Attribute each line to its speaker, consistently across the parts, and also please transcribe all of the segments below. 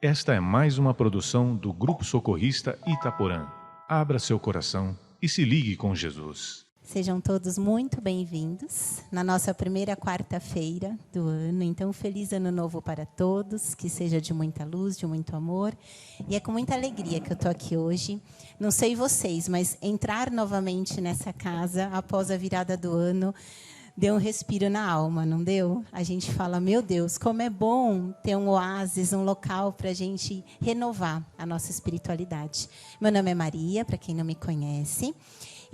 Speaker 1: Esta é mais uma produção do Grupo Socorrista Itaporã. Abra seu coração e se ligue com Jesus.
Speaker 2: Sejam todos muito bem-vindos na nossa primeira quarta-feira do ano. Então, feliz ano novo para todos, que seja de muita luz, de muito amor. E é com muita alegria que eu estou aqui hoje. Não sei vocês, mas entrar novamente nessa casa após a virada do ano deu um respiro na alma, não deu? A gente fala, meu Deus, como é bom ter um oásis, um local para a gente renovar a nossa espiritualidade. Meu nome é Maria, para quem não me conhece.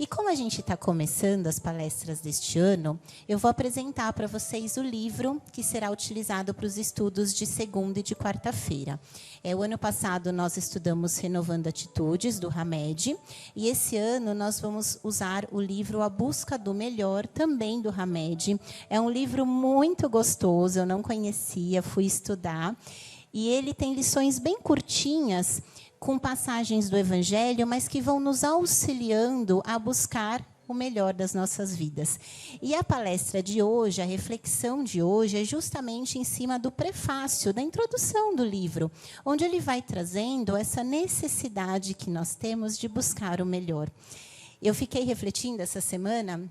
Speaker 2: E como a gente está começando as palestras deste ano, eu vou apresentar para vocês o livro que será utilizado para os estudos de segunda e de quarta-feira. O ano passado nós estudamos Renovando Atitudes, do Hamed, e esse ano nós vamos usar o livro A Busca do Melhor, também do Hamed. É um livro muito gostoso, eu não conhecia, fui estudar, e ele tem lições bem curtinhas, com passagens do Evangelho, mas que vão nos auxiliando a buscar o melhor das nossas vidas. E a palestra de hoje, a reflexão de hoje, é justamente em cima do prefácio, da introdução do livro, onde ele vai trazendo essa necessidade que nós temos de buscar o melhor. Eu fiquei refletindo essa semana,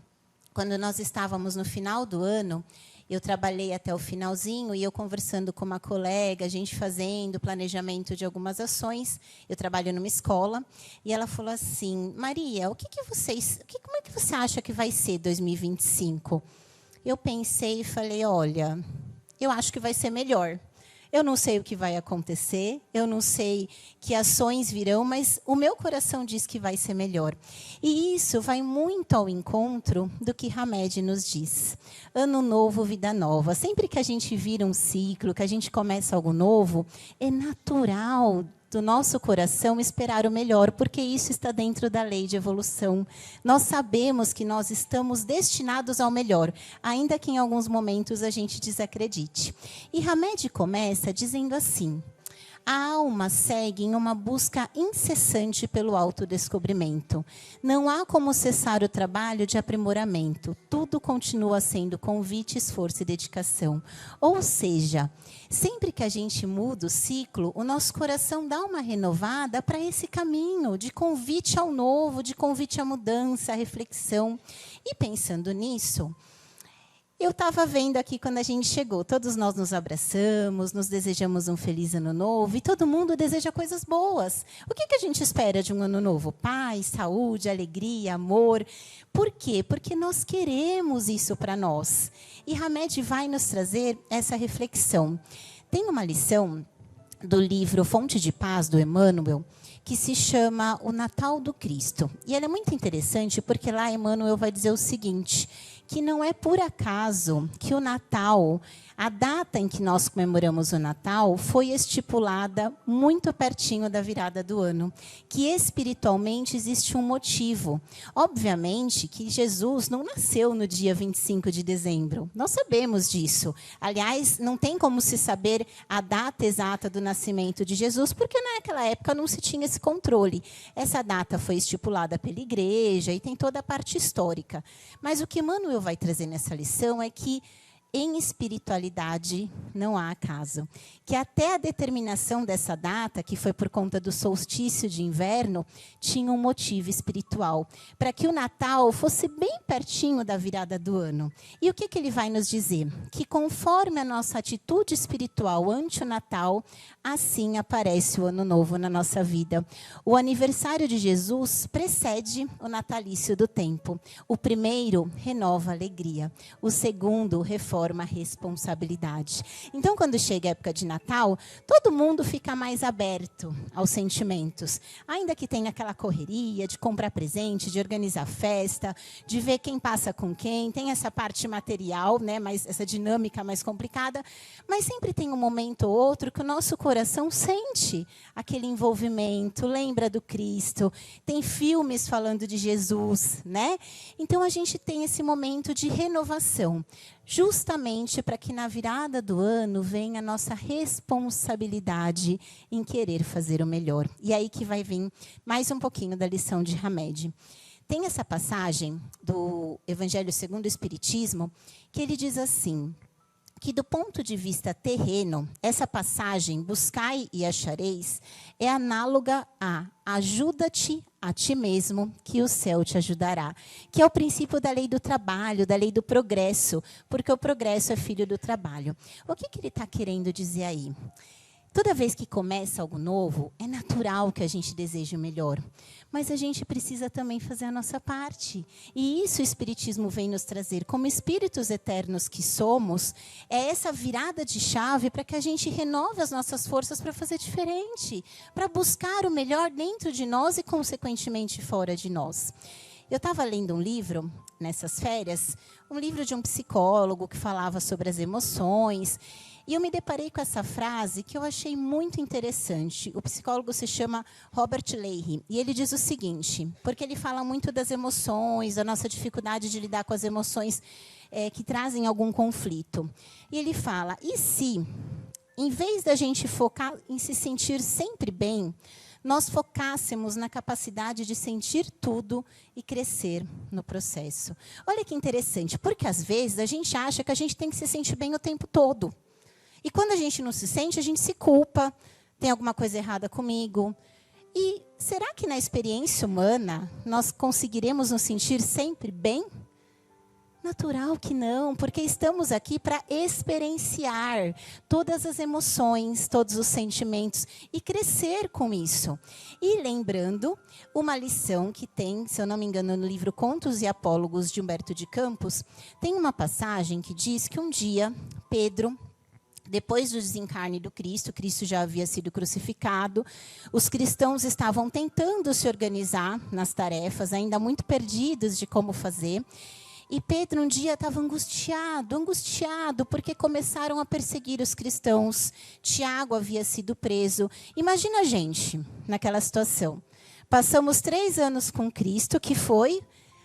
Speaker 2: quando nós estávamos no final do ano. Eu trabalhei até o finalzinho e eu conversando com uma colega, a gente fazendo planejamento de algumas ações. Eu trabalho numa escola e ela falou assim: Maria, como é que você acha que vai ser 2025? Eu pensei e falei: olha, eu acho que vai ser melhor. Eu não sei o que vai acontecer, eu não sei que ações virão, mas o meu coração diz que vai ser melhor. E isso vai muito ao encontro do que Hamed nos diz. Ano novo, vida nova. Sempre que a gente vira um ciclo, que a gente começa algo novo, é natural do nosso coração esperar o melhor, porque isso está dentro da lei de evolução. Nós sabemos que nós estamos destinados ao melhor, ainda que em alguns momentos a gente desacredite. E Hamed começa dizendo assim: a alma segue em uma busca incessante pelo autodescobrimento. Não há como cessar o trabalho de aprimoramento. Tudo continua sendo convite, esforço e dedicação. Ou seja, sempre que a gente muda o ciclo, o nosso coração dá uma renovada para esse caminho de convite ao novo, de convite à mudança, à reflexão. E pensando nisso, eu estava vendo aqui quando a gente chegou, todos nós nos abraçamos, nos desejamos um feliz ano novo, e todo mundo deseja coisas boas. O que a gente espera de um ano novo? Paz, saúde, alegria, amor. Por quê? Porque nós queremos isso para nós. E Hamed vai nos trazer essa reflexão. Tem uma lição do livro Fonte de Paz, do Emmanuel, que se chama O Natal do Cristo. E ela é muito interessante porque lá Emmanuel vai dizer o seguinte: que não é por acaso que o Natal, a data em que nós comemoramos o Natal, foi estipulada muito pertinho da virada do ano, que espiritualmente existe um motivo. Obviamente que Jesus não nasceu no dia 25 de dezembro, nós sabemos disso. Aliás, não tem como se saber a data exata do nascimento de Jesus, porque naquela época não se tinha esse controle. Essa data foi estipulada pela igreja e tem toda a parte histórica. Mas o que Emmanuel vai trazer nessa lição é que em espiritualidade não há acaso. Que até a determinação dessa data, que foi por conta do solstício de inverno, tinha um motivo espiritual, para que o Natal fosse bem pertinho da virada do ano. E o que ele vai nos dizer? Que conforme a nossa atitude espiritual ante o Natal, assim aparece o Ano Novo na nossa vida. O aniversário de Jesus precede o natalício do tempo. O primeiro renova a alegria. O segundo reforma a responsabilidade. Então, quando chega a época de Natal, todo mundo fica mais aberto aos sentimentos. Ainda que tenha aquela correria de comprar presente, de organizar festa, de ver quem passa com quem, tem essa parte material, né, mas essa dinâmica mais complicada, mas sempre tem um momento ou outro que o nosso coração sente aquele envolvimento, lembra do Cristo, tem filmes falando de Jesus, né? Então, a gente tem esse momento de renovação, justamente para que na virada do ano venha a nossa responsabilidade em querer fazer o melhor. E aí que vai vir mais um pouquinho da lição de Hamed. Tem essa passagem do Evangelho segundo o Espiritismo, que ele diz assim: que do ponto de vista terreno, essa passagem, buscai e achareis, é análoga a ajuda-te a ti mesmo, que o céu te ajudará. Que é o princípio da lei do trabalho, da lei do progresso, porque o progresso é filho do trabalho. O que ele está querendo dizer aí? Toda vez que começa algo novo, é natural que a gente deseje o melhor. Mas a gente precisa também fazer a nossa parte. E isso o Espiritismo vem nos trazer. Como espíritos eternos que somos, é essa virada de chave para que a gente renove as nossas forças para fazer diferente. Para buscar o melhor dentro de nós e, consequentemente, fora de nós. Eu estava lendo um livro, nessas férias, um livro de um psicólogo que falava sobre as emoções. E eu me deparei com essa frase que eu achei muito interessante. O psicólogo se chama Robert Leahy. E ele diz o seguinte, porque ele fala muito das emoções, da nossa dificuldade de lidar com as emoções que trazem algum conflito. E ele fala, e se, em vez da gente focar em se sentir sempre bem, nós focássemos na capacidade de sentir tudo e crescer no processo? Olha que interessante, porque às vezes a gente acha que a gente tem que se sentir bem o tempo todo. E quando a gente não se sente, a gente se culpa, tem alguma coisa errada comigo. E será que na experiência humana nós conseguiremos nos sentir sempre bem? Natural que não, porque estamos aqui para experienciar todas as emoções, todos os sentimentos e crescer com isso. E lembrando uma lição que tem, se eu não me engano, no livro Contos e Apólogos de Humberto de Campos, tem uma passagem que diz que um dia Pedro, depois do desencarne do Cristo, Cristo já havia sido crucificado, os cristãos estavam tentando se organizar nas tarefas, ainda muito perdidos de como fazer. E Pedro um dia estava angustiado, porque começaram a perseguir os cristãos. Tiago havia sido preso. Imagina a gente naquela situação. Passamos 3 anos com Cristo, que foi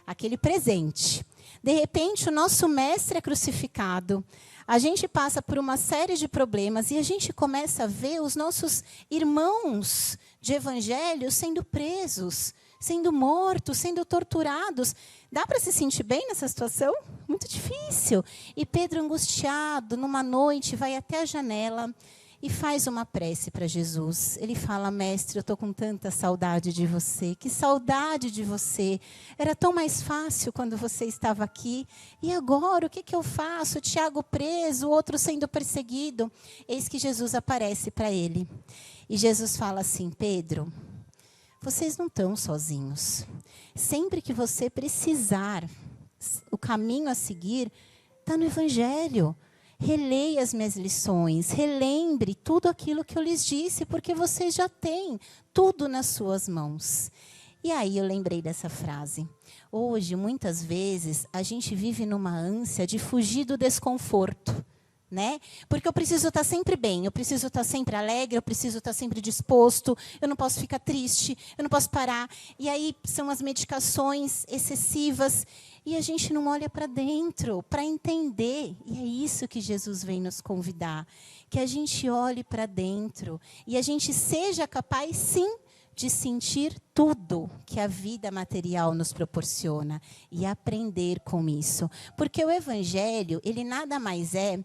Speaker 2: aquele presente. De repente, o nosso mestre é crucificado. A gente passa por uma série de problemas e a gente começa a ver os nossos irmãos de evangelho sendo presos, sendo mortos, sendo torturados. Dá para se sentir bem nessa situação? Muito difícil. E Pedro, angustiado, numa noite, vai até a janela e faz uma prece para Jesus. Ele fala, mestre, eu estou com tanta saudade de você. Que saudade de você. Era tão mais fácil quando você estava aqui. E agora, o que eu faço? Tiago preso, o outro sendo perseguido. Eis que Jesus aparece para ele. E Jesus fala assim, Pedro, vocês não estão sozinhos. Sempre que você precisar, o caminho a seguir está no Evangelho. Releia as minhas lições, relembre tudo aquilo que eu lhes disse, porque vocês já têm tudo nas suas mãos. E aí eu lembrei dessa frase. Hoje, muitas vezes, a gente vive numa ânsia de fugir do desconforto, né? Porque eu preciso estar sempre bem, eu preciso estar sempre alegre, eu preciso estar sempre disposto, eu não posso ficar triste, eu não posso parar. E aí são as medicações excessivas e a gente não olha para dentro para entender. E é isso que Jesus vem nos convidar, que a gente olhe para dentro e a gente seja capaz, sim, de sentir tudo que a vida material nos proporciona e aprender com isso. Porque o Evangelho, ele nada mais é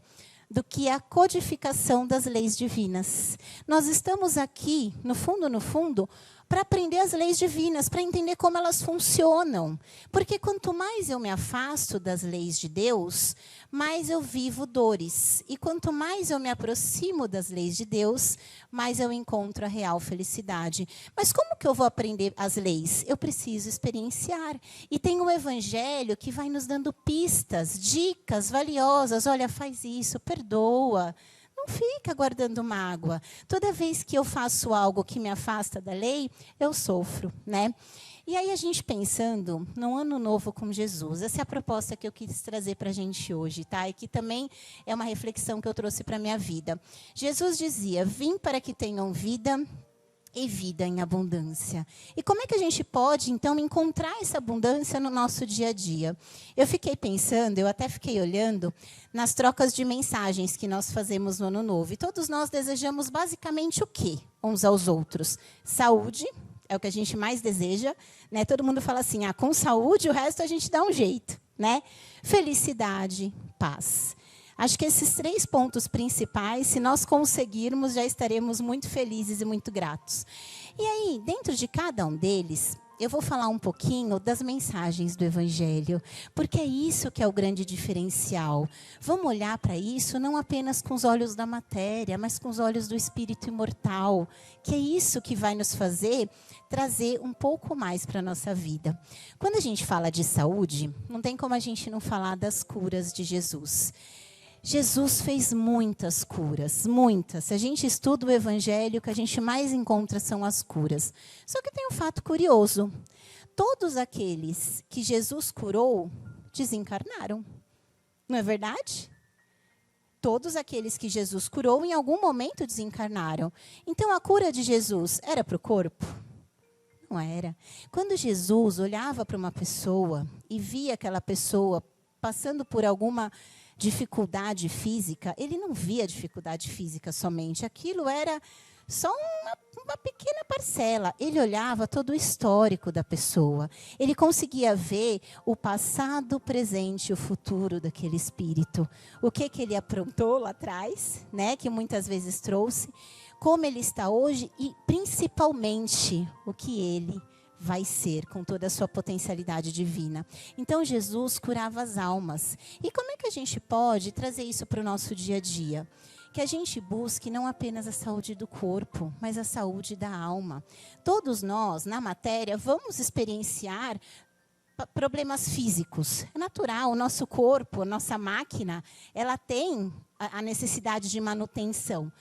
Speaker 2: do que a codificação das leis divinas. Nós estamos aqui, no fundo, para aprender as leis divinas, para entender como elas funcionam. Porque quanto mais eu me afasto das leis de Deus, mais eu vivo dores. E quanto mais eu me aproximo das leis de Deus, mais eu encontro a real felicidade. Mas como que eu vou aprender as leis? Eu preciso experienciar. E tem o Evangelho que vai nos dando pistas, dicas valiosas. Olha, faz isso, perdoa. Não fica guardando mágoa. Toda vez que eu faço algo que me afasta da lei, eu sofro, né? E aí a gente pensando num ano novo com Jesus. Essa é a proposta que eu quis trazer para a gente hoje, tá? E que também é uma reflexão que eu trouxe para a minha vida. Jesus dizia, vim para que tenham vida e vida em abundância. E como é que a gente pode, então, encontrar essa abundância no nosso dia a dia? Eu fiquei pensando, eu até fiquei olhando nas trocas de mensagens que nós fazemos no Ano Novo. E todos nós desejamos basicamente o quê? Uns aos outros? Saúde, é o que a gente mais deseja, né? Todo mundo fala assim, com saúde o resto a gente dá um jeito, né? Felicidade, paz. Acho que esses 3 pontos principais, se nós conseguirmos, já estaremos muito felizes e muito gratos. E aí, dentro de cada um deles, eu vou falar um pouquinho das mensagens do Evangelho, porque é isso que é o grande diferencial. Vamos olhar para isso não apenas com os olhos da matéria, mas com os olhos do espírito imortal, que é isso que vai nos fazer trazer um pouco mais para a nossa vida. Quando a gente fala de saúde, não tem como a gente não falar das curas de Jesus. Jesus fez muitas curas, muitas. Se a gente estuda o Evangelho, o que a gente mais encontra são as curas. Só que tem um fato curioso. Todos aqueles que Jesus curou, desencarnaram. Não é verdade? Todos aqueles que Jesus curou, em algum momento desencarnaram. Então, a cura de Jesus era para o corpo? Não era. Quando Jesus olhava para uma pessoa e via aquela pessoa passando por alguma dificuldade física, ele não via dificuldade física somente. Aquilo era só uma pequena parcela. Ele olhava todo o histórico da pessoa. Ele conseguia ver o passado, o presente e o futuro daquele espírito. O que ele aprontou lá atrás, né, que muitas vezes trouxe, como ele está hoje e, principalmente, o que ele vai ser com toda a sua potencialidade divina. Então, Jesus curava as almas. E como é que a gente pode trazer isso para o nosso dia a dia? Que a gente busque não apenas a saúde do corpo, mas a saúde da alma. Todos nós, na matéria, vamos experienciar problemas físicos. É natural, o nosso corpo, a nossa máquina, ela tem a necessidade de manutenção.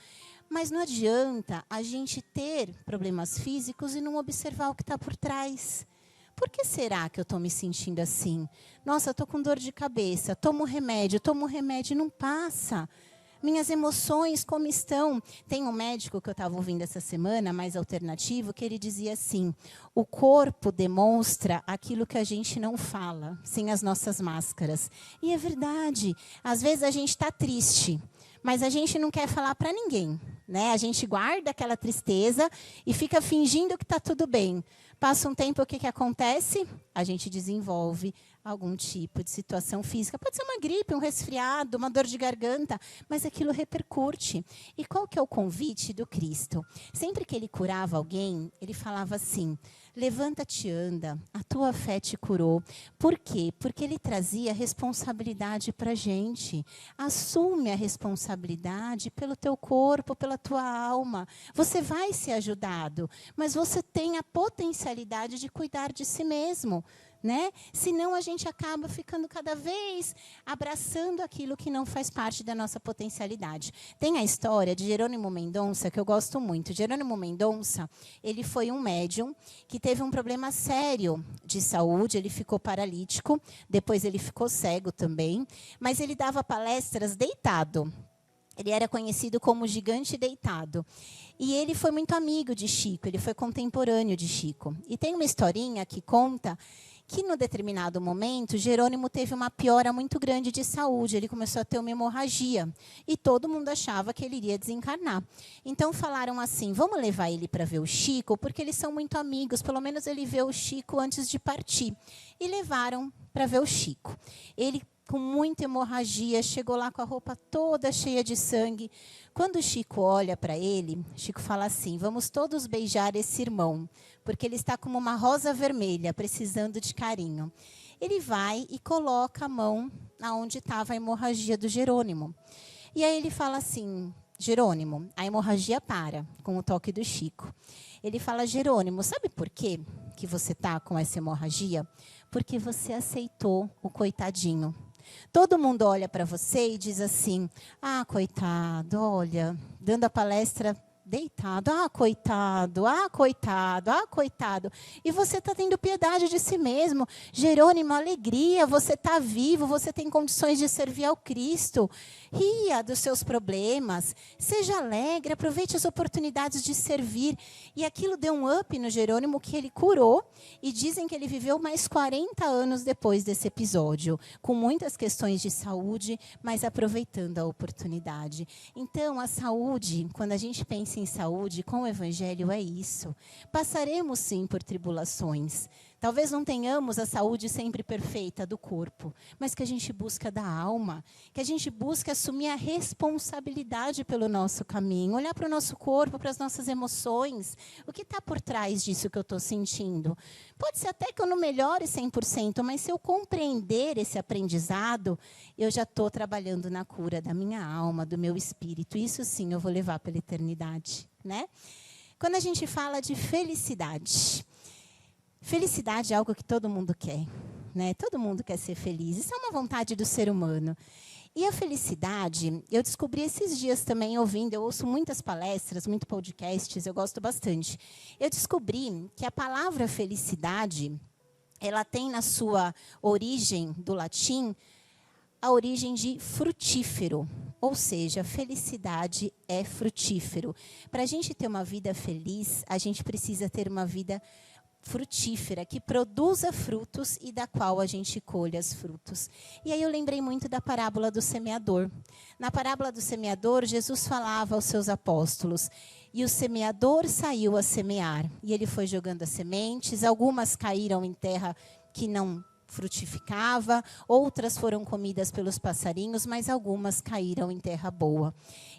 Speaker 2: Mas não adianta a gente ter problemas físicos e não observar o que está por trás. Por que será que eu estou me sentindo assim? Nossa, estou com dor de cabeça, tomo remédio e não passa. Minhas emoções, como estão? Tem um médico que eu estava ouvindo essa semana, mais alternativo, que ele dizia assim, o corpo demonstra aquilo que a gente não fala, sem as nossas máscaras. E é verdade, às vezes a gente está triste, mas a gente não quer falar para ninguém, né? A gente guarda aquela tristeza e fica fingindo que está tudo bem. Passa um tempo, o que acontece? A gente desenvolve algum tipo de situação física. Pode ser uma gripe, um resfriado, uma dor de garganta, mas aquilo repercute. E qual que é o convite do Cristo? Sempre que ele curava alguém, ele falava assim, levanta-te, anda, a tua fé te curou. Por quê? Porque ele trazia responsabilidade para a gente. Assume a responsabilidade pelo teu corpo, pela tua alma. Você vai ser ajudado, mas você tem a potencialidade de cuidar de si mesmo. Né? Senão a gente acaba ficando cada vez abraçando aquilo que não faz parte da nossa potencialidade. Tem a história de Jerônimo Mendonça, que eu gosto muito. Jerônimo Mendonça, ele foi um médium que teve um problema sério de saúde, ele ficou paralítico, depois ele ficou cego também, mas ele dava palestras deitado. Ele era conhecido como gigante deitado. E ele foi muito amigo de Chico, ele foi contemporâneo de Chico. E tem uma historinha que conta que, no determinado momento, Jerônimo teve uma piora muito grande de saúde. Ele começou a ter uma hemorragia. E todo mundo achava que ele iria desencarnar. Então, falaram assim, vamos levar ele para ver o Chico, porque eles são muito amigos. Pelo menos ele vê o Chico antes de partir. E levaram para ver o Chico. Ele, com muita hemorragia, chegou lá com a roupa toda cheia de sangue. Quando o Chico olha para ele, Chico fala assim, vamos todos beijar esse irmão, porque ele está como uma rosa vermelha, precisando de carinho. Ele vai e coloca a mão onde estava a hemorragia do Jerônimo. E aí ele fala assim, Jerônimo, a hemorragia para, com o toque do Chico. Ele fala, Jerônimo, sabe por quê que você está com essa hemorragia? Porque você aceitou o coitadinho. Todo mundo olha para você e diz assim, ah, coitado, olha, dando a palestra deitado, ah, coitado, ah, coitado, ah, coitado. E você está tendo piedade de si mesmo. Jerônimo, alegria, você está vivo, você tem condições de servir ao Cristo. Ria dos seus problemas, seja alegre, aproveite as oportunidades de servir. E aquilo deu um up no Jerônimo que ele curou. E dizem que ele viveu mais 40 anos depois desse episódio, com muitas questões de saúde, mas aproveitando a oportunidade. Então, a saúde, quando a gente pensa em saúde, com o Evangelho é isso. Passaremos, sim, por tribulações. Talvez não tenhamos a saúde sempre perfeita do corpo, mas que a gente busca da alma, que a gente busca assumir a responsabilidade pelo nosso caminho, olhar para o nosso corpo, para as nossas emoções, o que está por trás disso que eu estou sentindo. Pode ser até que eu não melhore 100%, mas se eu compreender esse aprendizado, eu já estou trabalhando na cura da minha alma, do meu espírito. Isso sim eu vou levar pela eternidade, né? Quando a gente fala de felicidade, felicidade é algo que todo mundo quer, né? Todo mundo quer ser feliz. Isso é uma vontade do ser humano. E a felicidade, eu descobri esses dias também ouvindo, eu ouço muitas palestras, muitos podcasts, eu gosto bastante. Eu descobri que a palavra felicidade, ela tem na sua origem do latim a origem de frutífero, ou seja, felicidade é frutífero. Para a gente ter uma vida feliz, a gente precisa ter uma vida frutífera, que produza frutos e da qual a gente colha os frutos. E aí eu lembrei muito da parábola do semeador. Na parábola do semeador, Jesus falava aos seus apóstolos, e o semeador saiu a semear, e ele foi jogando as sementes, algumas caíram em terra que não frutificava, outras foram comidas pelos passarinhos, mas algumas caíram em terra boa.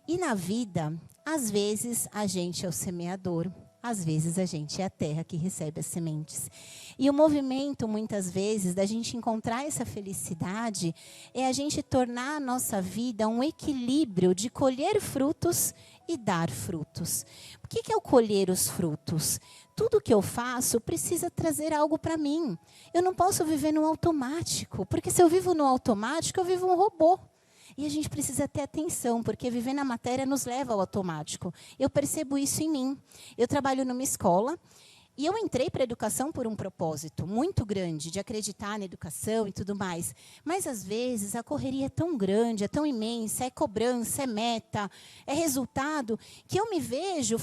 Speaker 2: E na vida, às vezes a gente é o semeador, às vezes a gente é a terra que recebe as sementes. E o movimento, muitas vezes, da gente encontrar essa felicidade é a gente tornar a nossa vida um equilíbrio de colher frutos e dar frutos. O que é o colher os frutos? Tudo que eu faço precisa trazer algo para mim. Eu não posso viver no automático, porque se eu vivo no automático, eu vivo um robô. E a gente precisa ter atenção, porque viver na matéria nos leva ao automático. Eu percebo isso em mim. Eu trabalho numa escola e eu entrei para a educação por um propósito muito grande, de acreditar na educação e tudo mais. Mas, às vezes, a correria é tão grande, é tão imensa, é cobrança, é meta, é resultado, que eu me vejo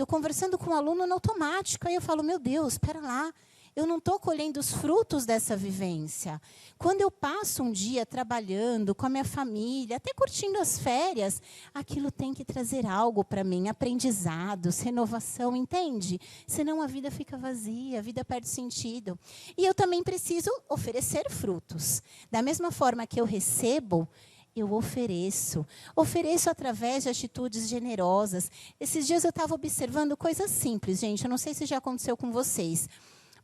Speaker 2: conversando com o aluno no automático. Aí eu falo, meu Deus, espera lá. Eu não estou colhendo os frutos dessa vivência. Quando eu passo um dia trabalhando com a minha família, até curtindo as férias, aquilo tem que trazer algo para mim, aprendizados, renovação, entende? Senão a vida fica vazia, a vida perde sentido. E eu também preciso oferecer frutos. Da mesma forma que eu recebo, eu ofereço. Ofereço através de atitudes generosas. Esses dias eu estava observando coisas simples, gente. Eu não sei se já aconteceu com vocês.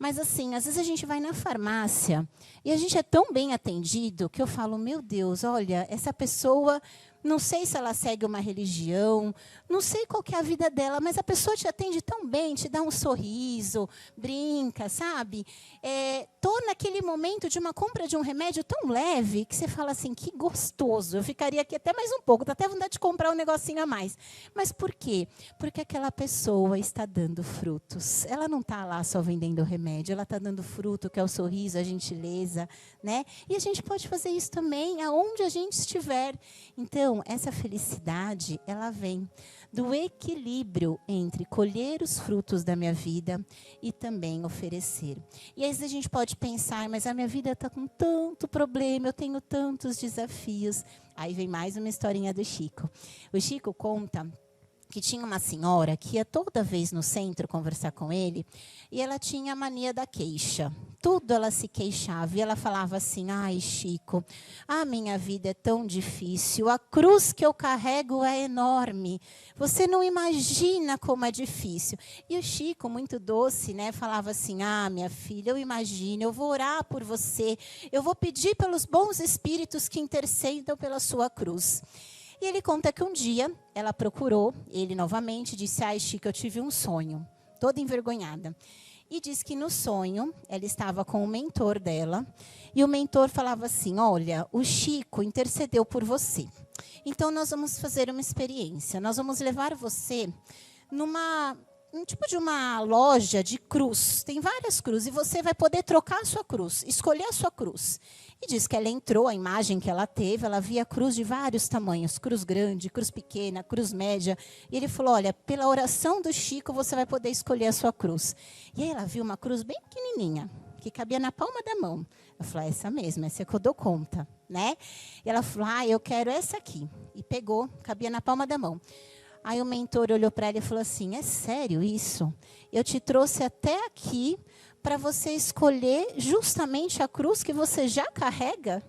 Speaker 2: Mas, assim, às vezes a gente vai na farmácia e a gente é tão bem atendido que eu falo, meu Deus, olha, essa pessoa, não sei se ela segue uma religião, não sei qual que é a vida dela, mas a pessoa te atende tão bem, te dá um sorriso, brinca, sabe? Estou naquele momento de uma compra de um remédio tão leve que você fala assim, que gostoso, eu ficaria aqui até mais um pouco, dá até vontade de comprar um negocinho a mais. Mas por quê? Porque aquela pessoa está dando frutos. Ela não está lá só vendendo remédio, ela está dando fruto, que é o sorriso, a gentileza, né? E a gente pode fazer isso também aonde a gente estiver. Então, essa felicidade, ela vem do equilíbrio entre colher os frutos da minha vida e também oferecer. E às vezes a gente pode pensar, mas a minha vida está com tanto problema, eu tenho tantos desafios. Aí vem mais uma historinha do Chico. O Chico conta que tinha uma senhora que ia toda vez no centro conversar com ele, e ela tinha a mania da queixa. Tudo ela se queixava, e ela falava assim, ai, Chico, a minha vida é tão difícil, a cruz que eu carrego é enorme, você não imagina como é difícil. E o Chico, muito doce, né, falava assim, ah, minha filha, eu imagino, eu vou orar por você, eu vou pedir pelos bons espíritos que intercedam pela sua cruz. E ele conta que um dia ela procurou ele novamente, disse, ai, Chico, eu tive um sonho, toda envergonhada. E diz que no sonho, ela estava com o mentor dela, e o mentor falava assim, olha, o Chico intercedeu por você. Então, nós vamos fazer uma experiência, nós vamos levar você um tipo de uma loja de cruz, tem várias cruzes, e você vai poder trocar a sua cruz, escolher a sua cruz. E diz que ela entrou, a imagem que ela teve, ela via cruz de vários tamanhos, cruz grande, cruz pequena, cruz média. E ele falou, olha, pela oração do Chico, você vai poder escolher a sua cruz. E aí ela viu uma cruz bem pequenininha, que cabia na palma da mão. Ela falou, essa mesma, essa que eu dou conta, né? E ela falou, eu quero essa aqui. E pegou, cabia na palma da mão. Aí o mentor olhou para ela e falou assim, é sério isso? Eu te trouxe até aqui para você escolher justamente a cruz que você já carrega?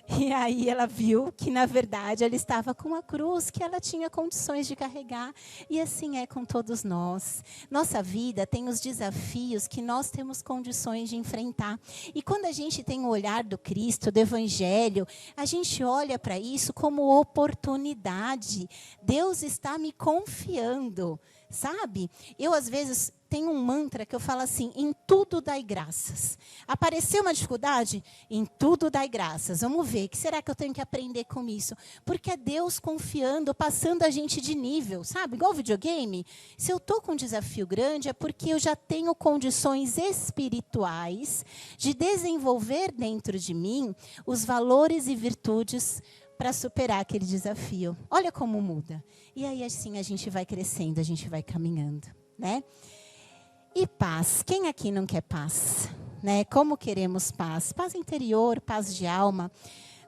Speaker 2: E aí ela viu que, na verdade, ela estava com a cruz que ela tinha condições de carregar. E assim é com todos nós. Nossa vida tem os desafios que nós temos condições de enfrentar. E quando a gente tem o olhar do Cristo, do Evangelho, a gente olha para isso como oportunidade. Deus está me confiando, sabe? Eu, às vezes, tenho um mantra que eu falo assim: em tudo dai graças. Apareceu uma dificuldade? Em tudo dai graças. Vamos ver, o que será que eu tenho que aprender com isso? Porque é Deus confiando, passando a gente de nível, sabe? Igual videogame. Se eu estou com um desafio grande, é porque eu já tenho condições espirituais de desenvolver dentro de mim os valores e virtudes para superar aquele desafio. Olha como muda. E aí, assim, a gente vai crescendo, a gente vai caminhando, né? E paz. Quem aqui não quer paz? Né? Como queremos paz? Paz interior, paz de alma.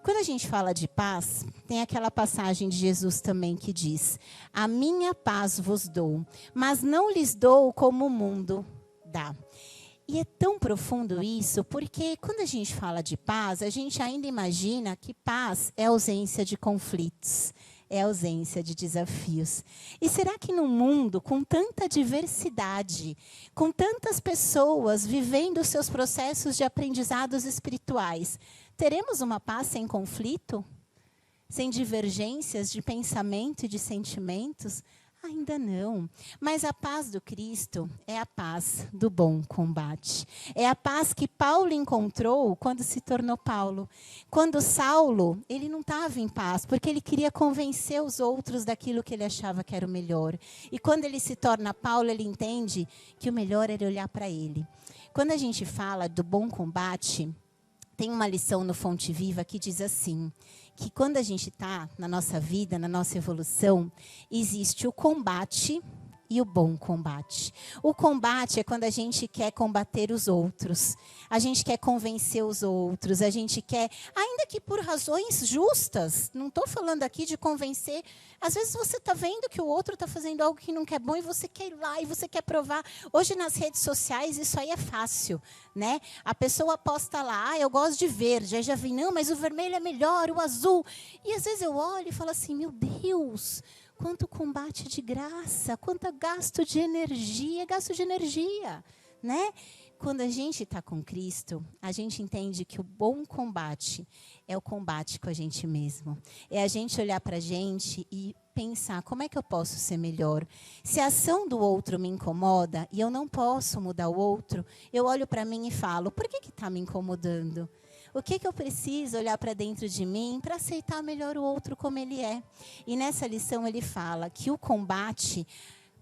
Speaker 2: Quando a gente fala de paz, tem aquela passagem de Jesus também que diz: a minha paz vos dou, mas não lhes dou como o mundo dá. E é tão profundo isso, porque quando a gente fala de paz, a gente ainda imagina que paz é ausência de conflitos, é ausência de desafios. E será que num mundo com tanta diversidade, com tantas pessoas vivendo seus processos de aprendizados espirituais, teremos uma paz sem conflito? Sem divergências de pensamento e de sentimentos? Ainda não. Mas a paz do Cristo é a paz do bom combate. É a paz que Paulo encontrou quando se tornou Paulo. Quando Saulo, ele não estava em paz, porque ele queria convencer os outros daquilo que ele achava que era o melhor. E quando ele se torna Paulo, ele entende que o melhor era olhar para ele. Quando a gente fala do bom combate, tem uma lição no Fonte Viva que diz assim, que quando a gente está na nossa vida, na nossa evolução, existe o combate e o bom combate. O combate é quando a gente quer combater os outros, a gente quer convencer os outros, a gente quer, ainda que por razões justas, não estou falando aqui de convencer, às vezes você está vendo que o outro está fazendo algo que não é bom e você quer ir lá e você quer provar. Hoje nas redes sociais isso aí é fácil, né? A pessoa posta lá, eu gosto de verde, aí já vi, não, mas o vermelho é melhor, o azul. E às vezes eu olho e falo assim, meu Deus, quanto combate de graça, quanto gasto de energia, né? Quando a gente está com Cristo, a gente entende que o bom combate é o combate com a gente mesmo. É a gente olhar para a gente e pensar, como é que eu posso ser melhor? Se a ação do outro me incomoda e eu não posso mudar o outro, eu olho para mim e falo, por que está me incomodando? O que eu preciso olhar para dentro de mim para aceitar melhor o outro como ele é? E nessa lição ele fala que o combate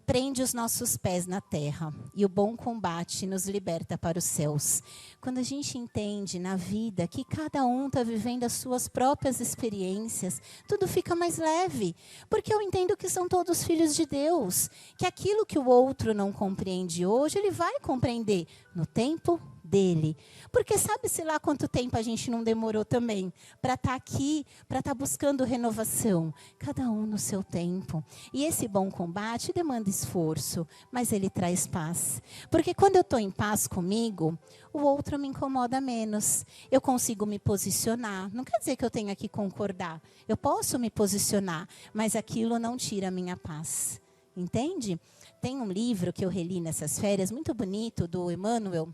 Speaker 2: prende os nossos pés na terra e o bom combate nos liberta para os céus. Quando a gente entende na vida que cada um está vivendo as suas próprias experiências, tudo fica mais leve, porque eu entendo que são todos filhos de Deus, que aquilo que o outro não compreende hoje, ele vai compreender no tempo dele. Porque sabe-se lá quanto tempo a gente não demorou também para estar aqui, para estar buscando renovação. Cada um no seu tempo. E esse bom combate demanda esforço, mas ele traz paz. Porque quando eu estou em paz comigo, o outro me incomoda menos. Eu consigo me posicionar. Não quer dizer que eu tenha que concordar. Eu posso me posicionar, mas aquilo não tira a minha paz. Entende? Tem um livro que eu reli nessas férias, muito bonito, do Emmanuel,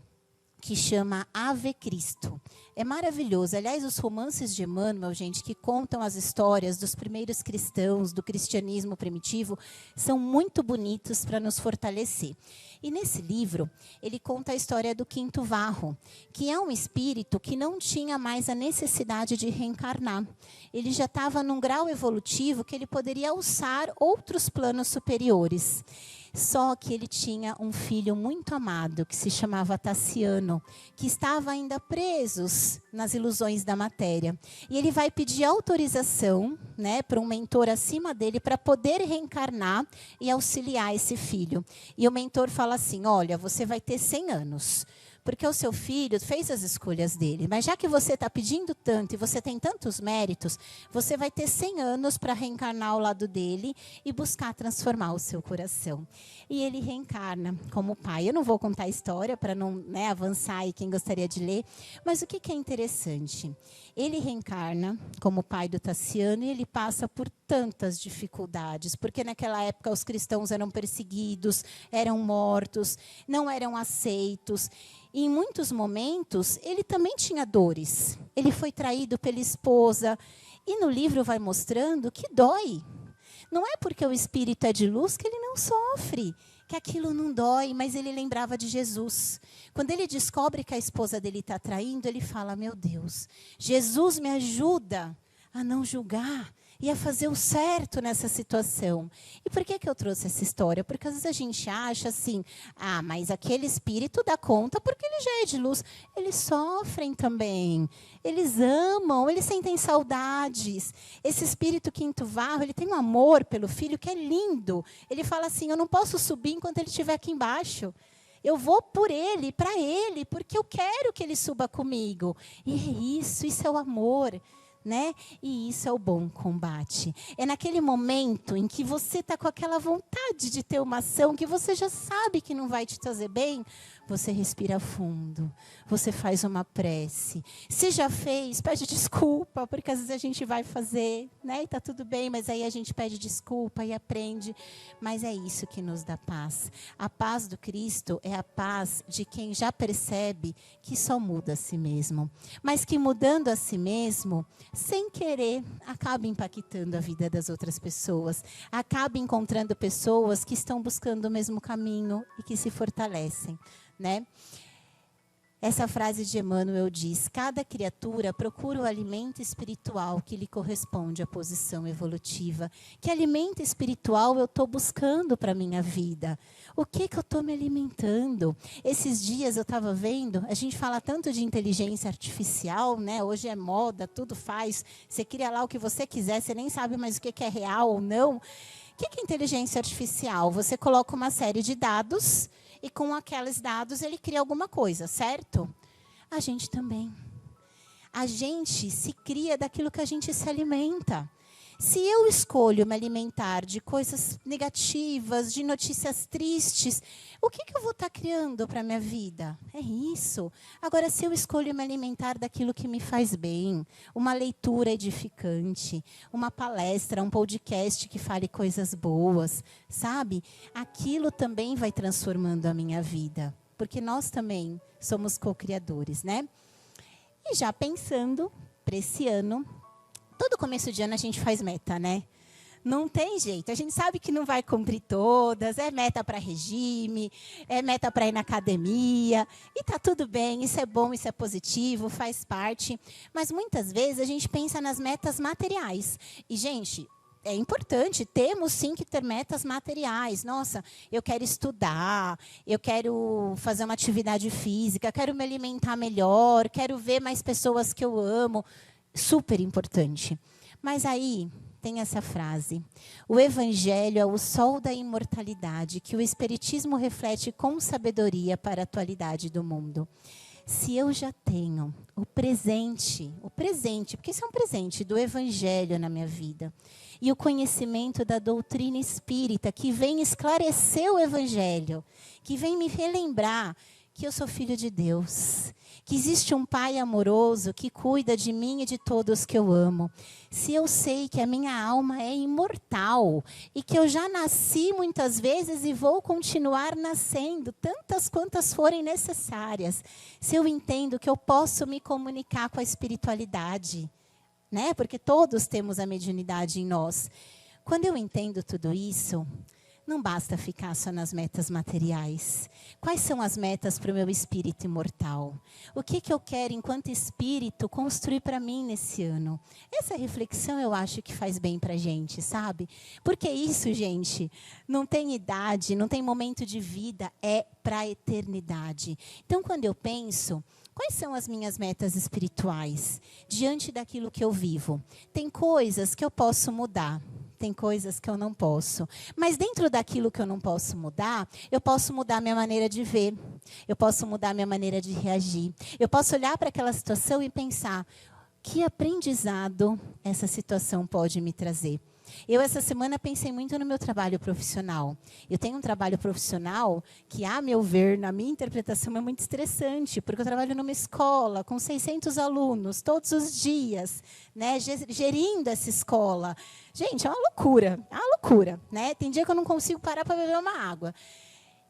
Speaker 2: que chama Ave Cristo. É maravilhoso. Aliás, os romances de Emmanuel, gente, que contam as histórias dos primeiros cristãos, do cristianismo primitivo, são muito bonitos para nos fortalecer. E nesse livro, ele conta a história do Quinto Varro, que é um espírito que não tinha mais a necessidade de reencarnar. Ele já estava num grau evolutivo que ele poderia alçar outros planos superiores. Só que ele tinha um filho muito amado, que se chamava Tassiano, que estava ainda preso nas ilusões da matéria. E ele vai pedir autorização, né, para um mentor acima dele, para poder reencarnar e auxiliar esse filho. E o mentor fala assim, olha, você vai ter 100 anos. porque o seu filho fez as escolhas dele. Mas já que você está pedindo tanto e você tem tantos méritos, você vai ter 100 anos para reencarnar ao lado dele e buscar transformar o seu coração. E ele reencarna como pai. Eu não vou contar a história para não, né, avançar aí quem gostaria de ler, mas o que é interessante? Ele reencarna como pai do Tassiano e ele passa por tantas dificuldades, porque naquela época os cristãos eram perseguidos, eram mortos, não eram aceitos. E em muitos momentos ele também tinha dores. Ele foi traído pela esposa. E no livro vai mostrando que dói. Não é porque o espírito é de luz que ele não sofre, que aquilo não dói, mas ele lembrava de Jesus. Quando ele descobre que a esposa dele está traindo, ele fala, meu Deus, Jesus me ajuda a não julgar e a fazer o certo nessa situação. E por que eu trouxe essa história? Porque às vezes a gente acha assim, mas aquele espírito dá conta porque ele já é de luz. Eles sofrem também, eles amam, eles sentem saudades. Esse espírito quinto varro, ele tem um amor pelo filho que é lindo. Ele fala assim, eu não posso subir enquanto ele estiver aqui embaixo. Eu vou por ele, para ele, porque eu quero que ele suba comigo. E é isso é o amor. Né? E isso é o bom combate. É naquele momento em que você está com aquela vontade de ter uma ação que você já sabe que não vai te trazer bem, você respira fundo, você faz uma prece. Se já fez, pede desculpa, porque às vezes a gente vai fazer, né? E está tudo bem, mas aí a gente pede desculpa e aprende. Mas é isso que nos dá paz. A paz do Cristo é a paz de quem já percebe que só muda a si mesmo. Mas que mudando a si mesmo, sem querer, acaba impactando a vida das outras pessoas. Acaba encontrando pessoas que estão buscando o mesmo caminho e que se fortalecem. Né? Essa frase de Emmanuel diz, cada criatura procura o alimento espiritual que lhe corresponde à posição evolutiva. Que alimento espiritual eu estou buscando para a minha vida? O que eu estou me alimentando? Esses dias eu estava vendo, a gente fala tanto de inteligência artificial, né? Hoje é moda, tudo faz. Você cria lá o que você quiser, você nem sabe mais o que é real ou não. O que é inteligência artificial? Você coloca uma série de dados e com aqueles dados ele cria alguma coisa, certo? A gente também. A gente se cria daquilo que a gente se alimenta. Se eu escolho me alimentar de coisas negativas, de notícias tristes, o que eu vou estar criando para a minha vida? É isso. Agora, se eu escolho me alimentar daquilo que me faz bem, uma leitura edificante, uma palestra, um podcast que fale coisas boas, sabe? Aquilo também vai transformando a minha vida, porque nós também somos co-criadores, né? E já pensando para esse ano, todo começo de ano a gente faz meta, né? Não tem jeito. A gente sabe que não vai cumprir todas. É meta para regime, é meta para ir na academia. E está tudo bem, isso é bom, isso é positivo, faz parte. Mas muitas vezes a gente pensa nas metas materiais. E, gente, é importante, temos sim que ter metas materiais. Nossa, eu quero estudar, eu quero fazer uma atividade física, quero me alimentar melhor, quero ver mais pessoas que eu amo. Super importante. Mas aí tem essa frase. O Evangelho é o sol da imortalidade que o Espiritismo reflete com sabedoria para a atualidade do mundo. Se eu já tenho o presente, porque isso é um presente do Evangelho na minha vida, e o conhecimento da doutrina espírita que vem esclarecer o Evangelho, que vem me relembrar que eu sou filho de Deus, que existe um Pai amoroso que cuida de mim e de todos que eu amo. Se eu sei que a minha alma é imortal e que eu já nasci muitas vezes e vou continuar nascendo, tantas quantas forem necessárias. Se eu entendo que eu posso me comunicar com a espiritualidade, né? Porque todos temos a mediunidade em nós. Quando eu entendo tudo isso, não basta ficar só nas metas materiais. Quais são as metas para o meu espírito imortal? O que eu quero, enquanto espírito, construir para mim nesse ano? Essa reflexão eu acho que faz bem para a gente, sabe? Porque isso, gente, não tem idade, não tem momento de vida, é para a eternidade. Então, quando eu penso, quais são as minhas metas espirituais diante daquilo que eu vivo? Tem coisas que eu posso mudar. Tem coisas que eu não posso. Mas dentro daquilo que eu não posso mudar, eu posso mudar minha maneira de ver. Eu posso mudar minha maneira de reagir. Eu posso olhar para aquela situação e pensar, que aprendizado essa situação pode me trazer? Eu, essa semana, pensei muito no meu trabalho profissional. Eu tenho um trabalho profissional que, a meu ver, na minha interpretação, é muito estressante, porque eu trabalho numa escola com 600 alunos, todos os dias, né, gerindo essa escola. Gente, é uma loucura, né? Tem dia que eu não consigo parar para beber uma água.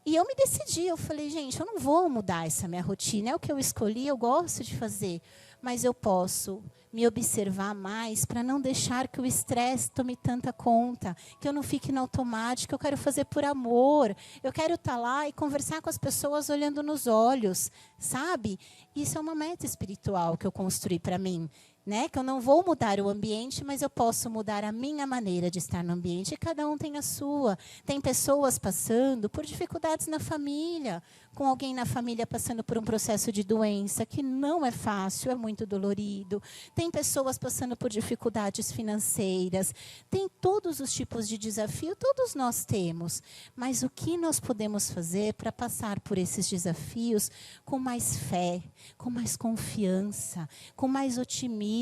Speaker 2: E eu me decidi, eu falei, gente, eu não vou mudar essa minha rotina, é o que eu escolhi, eu gosto de fazer, mas eu posso me observar mais para não deixar que o estresse tome tanta conta, que eu não fique no automático, eu quero fazer por amor, eu quero estar lá e conversar com as pessoas olhando nos olhos, sabe? Isso é uma meta espiritual que eu construí para mim. Né? Que eu não vou mudar o ambiente, mas eu posso mudar a minha maneira de estar no ambiente. E cada um tem a sua. Tem pessoas passando por dificuldades na família, com alguém na família passando por um processo de doença que não é fácil, é muito dolorido. Tem pessoas passando por dificuldades financeiras. Tem todos os tipos de desafio, todos nós temos. Mas o que nós podemos fazer para passar por esses desafios com mais fé, com mais confiança, com mais otimismo,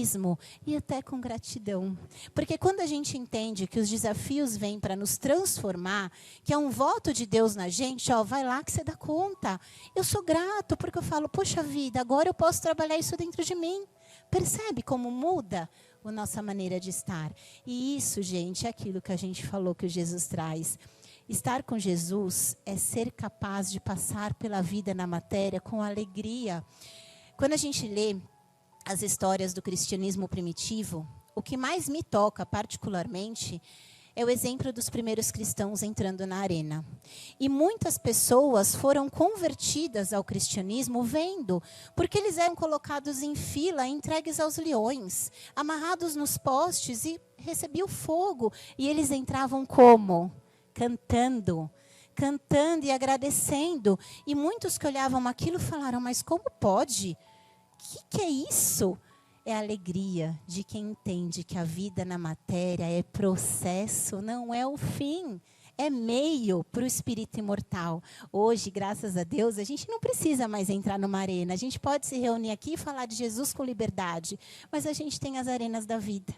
Speaker 2: e até com gratidão. Porque quando a gente entende que os desafios vêm para nos transformar, que é um voto de Deus na gente, ó, vai lá que você dá conta. Eu sou grato porque eu falo, poxa vida, agora eu posso trabalhar isso dentro de mim. Percebe como muda a nossa maneira de estar? E isso, gente, é aquilo que a gente falou que o Jesus traz. Estar com Jesus é ser capaz de passar pela vida na matéria com alegria. Quando a gente lê as histórias do cristianismo primitivo, o que mais me toca particularmente é o exemplo dos primeiros cristãos entrando na arena. E muitas pessoas foram convertidas ao cristianismo vendo, porque eles eram colocados em fila, entregues aos leões, amarrados nos postes e recebiam fogo. E eles entravam como? Cantando e agradecendo. E muitos que olhavam aquilo falaram, mas como pode? O que é isso? É a alegria de quem entende que a vida na matéria é processo, não é o fim. É meio para o espírito imortal. Hoje, graças a Deus, a gente não precisa mais entrar numa arena. A gente pode se reunir aqui e falar de Jesus com liberdade. Mas a gente tem as arenas da vida.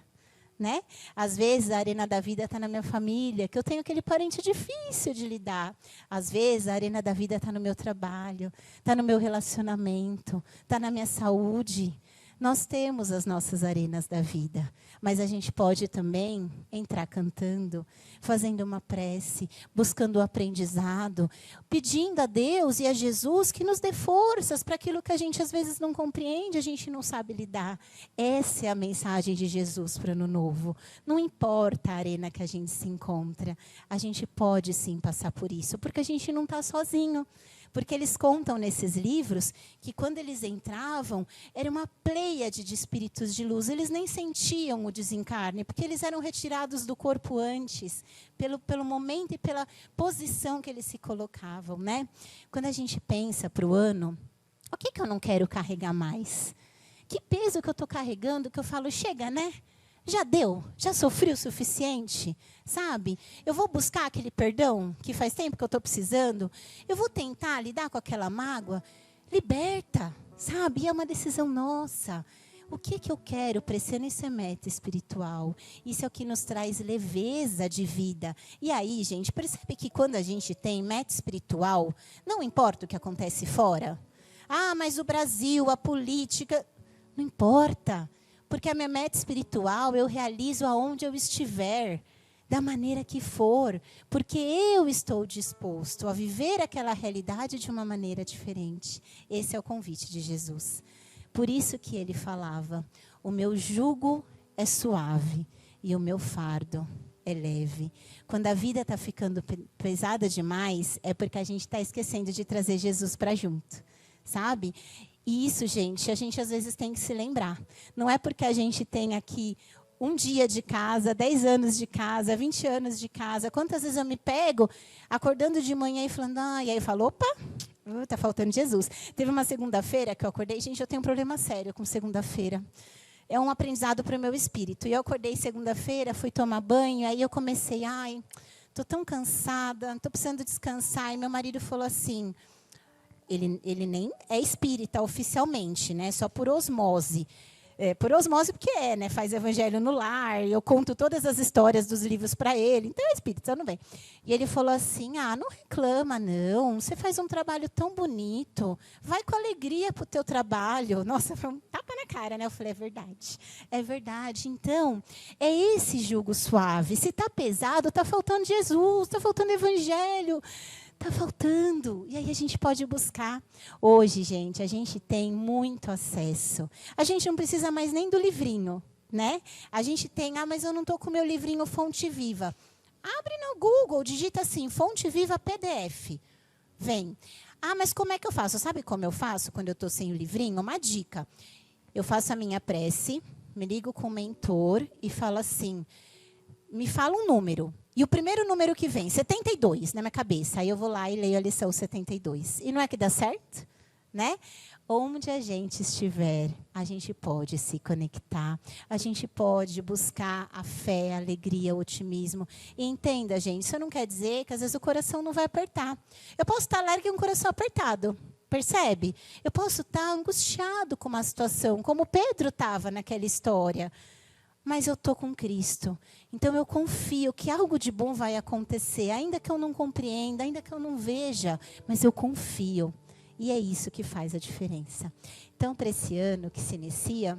Speaker 2: Né? Às vezes a arena da vida está na minha família, que eu tenho aquele parente difícil de lidar. Às vezes a arena da vida está no meu trabalho, está no meu relacionamento, está na minha saúde. Nós temos as nossas arenas da vida, mas a gente pode também entrar cantando, fazendo uma prece, buscando o aprendizado, pedindo a Deus e a Jesus que nos dê forças para aquilo que a gente às vezes não compreende, a gente não sabe lidar. Essa é a mensagem de Jesus para o Ano Novo. Não importa a arena que a gente se encontra, a gente pode sim passar por isso, porque a gente não está sozinho. Porque eles contam nesses livros que quando eles entravam, era uma pleiade de espíritos de luz. Eles nem sentiam o desencarne, porque eles eram retirados do corpo antes, pelo momento e pela posição que eles se colocavam. Né? Quando a gente pensa para o ano, o que eu não quero carregar mais? Que peso que eu estou carregando que eu falo, chega, né? Já deu? Já sofri o suficiente? Sabe? Eu vou buscar aquele perdão que faz tempo que eu estou precisando? Eu vou tentar lidar com aquela mágoa? Liberta, sabe? E é uma decisão nossa. O que eu quero para esse ano? Isso é meta espiritual. Isso é o que nos traz leveza de vida. E aí, gente, percebe que quando a gente tem meta espiritual, não importa o que acontece fora. Ah, mas o Brasil, a política... Não importa. Porque a minha meta espiritual eu realizo aonde eu estiver, da maneira que for, porque eu estou disposto a viver aquela realidade de uma maneira diferente. Esse é o convite de Jesus. Por isso que ele falava, o meu jugo é suave e o meu fardo é leve. Quando a vida está ficando pesada demais, é porque a gente está esquecendo de trazer Jesus para junto, sabe? E isso, gente, a gente às vezes tem que se lembrar. Não é porque a gente tem aqui um dia de casa, 10 anos de casa, 20 anos de casa. Quantas vezes eu me pego acordando de manhã e falando, e aí eu falo, opa, está faltando Jesus. Teve uma segunda-feira que eu acordei, gente, eu tenho um problema sério com segunda-feira. É um aprendizado para o meu espírito. E eu acordei segunda-feira, fui tomar banho, aí eu comecei, estou tão cansada, estou precisando descansar. E meu marido falou assim... ele nem é espírita oficialmente, né? Só por osmose. Por osmose porque né? Faz evangelho no lar, eu conto todas as histórias dos livros para ele, então é espírita, não vem. E ele falou assim, não reclama não, você faz um trabalho tão bonito, vai com alegria para o teu trabalho. Nossa, foi um tapa na cara, né? Eu falei, é verdade. Então, é esse jugo suave. Se está pesado, está faltando Jesus, está faltando evangelho. Está faltando. E aí a gente pode buscar. Hoje, gente, a gente tem muito acesso. A gente não precisa mais nem do livrinho, né? A gente tem, mas eu não estou com o meu livrinho Fonte Viva. Abre no Google, digita assim, Fonte Viva PDF. Vem. Mas como é que eu faço? Sabe como eu faço quando eu estou sem o livrinho? Uma dica. Eu faço a minha prece, me ligo com o mentor e falo assim, me fala um número. E o primeiro número que vem, 72, na minha cabeça. Aí eu vou lá e leio a lição 72. E não é que dá certo? Né? Onde a gente estiver, a gente pode se conectar. A gente pode buscar a fé, a alegria, o otimismo. E entenda, gente, isso não quer dizer que às vezes o coração não vai apertar. Eu posso estar alegre com o coração apertado. Percebe? Eu posso estar angustiado com uma situação, como Pedro estava naquela história. Mas eu estou com Cristo. Então, eu confio que algo de bom vai acontecer, ainda que eu não compreenda, ainda que eu não veja, mas eu confio. E é isso que faz a diferença. Então, para esse ano que se inicia,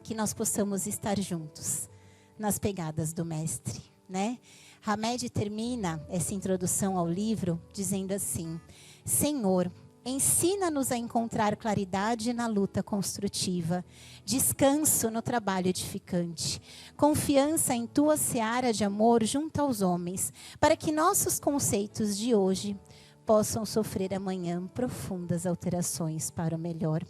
Speaker 2: que nós possamos estar juntos, nas pegadas do Mestre, né? Hamed termina essa introdução ao livro dizendo assim, Senhor, ensina-nos a encontrar claridade na luta construtiva, descanso no trabalho edificante, confiança em tua seara de amor junto aos homens, para que nossos conceitos de hoje possam sofrer amanhã profundas alterações para o melhor.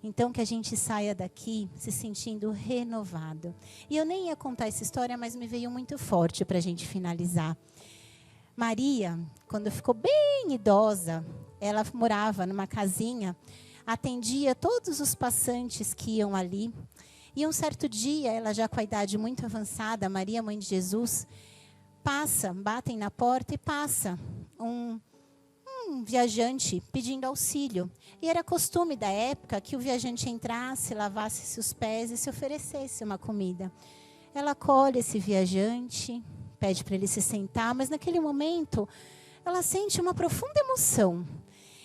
Speaker 2: Então, que a gente saia daqui se sentindo renovado. E eu nem ia contar essa história, mas me veio muito forte para a gente finalizar. Maria, quando ficou bem idosa, ela morava numa casinha, atendia todos os passantes que iam ali. E um certo dia, ela já com a idade muito avançada, Maria, mãe de Jesus, batem na porta e passa um viajante pedindo auxílio. E era costume da época que o viajante entrasse, lavasse os pés e se oferecesse uma comida. Ela acolhe esse viajante, pede para ele se sentar, mas naquele momento ela sente uma profunda emoção.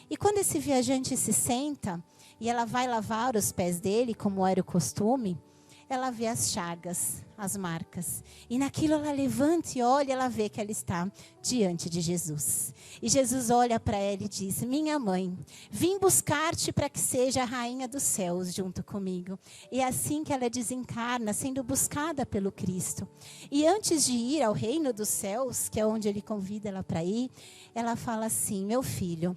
Speaker 2: E quando esse viajante se senta e ela vai lavar os pés dele, como era o costume, ela vê as chagas, as marcas. E naquilo ela levanta e olha, ela vê que ela está diante de Jesus. E Jesus olha para ela e diz, minha mãe, vim buscar-te para que seja a rainha dos céus junto comigo. E é assim que ela desencarna, sendo buscada pelo Cristo. E antes de ir ao reino dos céus, que é onde ele convida ela para ir, ela fala assim, meu filho,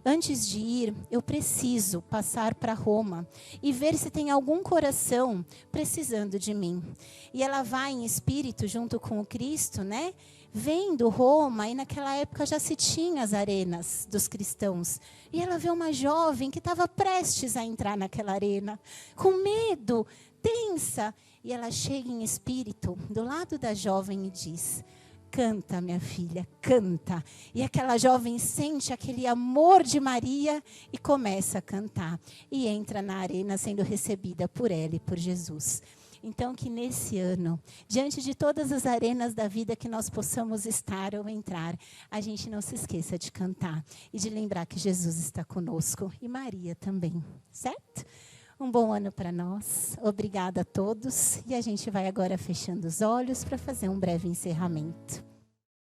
Speaker 2: antes de ir, eu preciso passar para Roma e ver se tem algum coração precisando de mim. E ela vai em espírito junto com o Cristo, né? Vendo Roma, e naquela época já se tinha as arenas dos cristãos. E ela vê uma jovem que estava prestes a entrar naquela arena, com medo, tensa. E ela chega em espírito do lado da jovem e diz, canta, minha filha, canta. E aquela jovem sente aquele amor de Maria e começa a cantar. E entra na arena sendo recebida por ela e por Jesus. Então, que nesse ano, diante de todas as arenas da vida que nós possamos estar ou entrar, a gente não se esqueça de cantar e de lembrar que Jesus está conosco e Maria também, certo? Um bom ano para nós. Obrigada a todos. E a gente vai agora fechando os olhos para fazer um breve encerramento.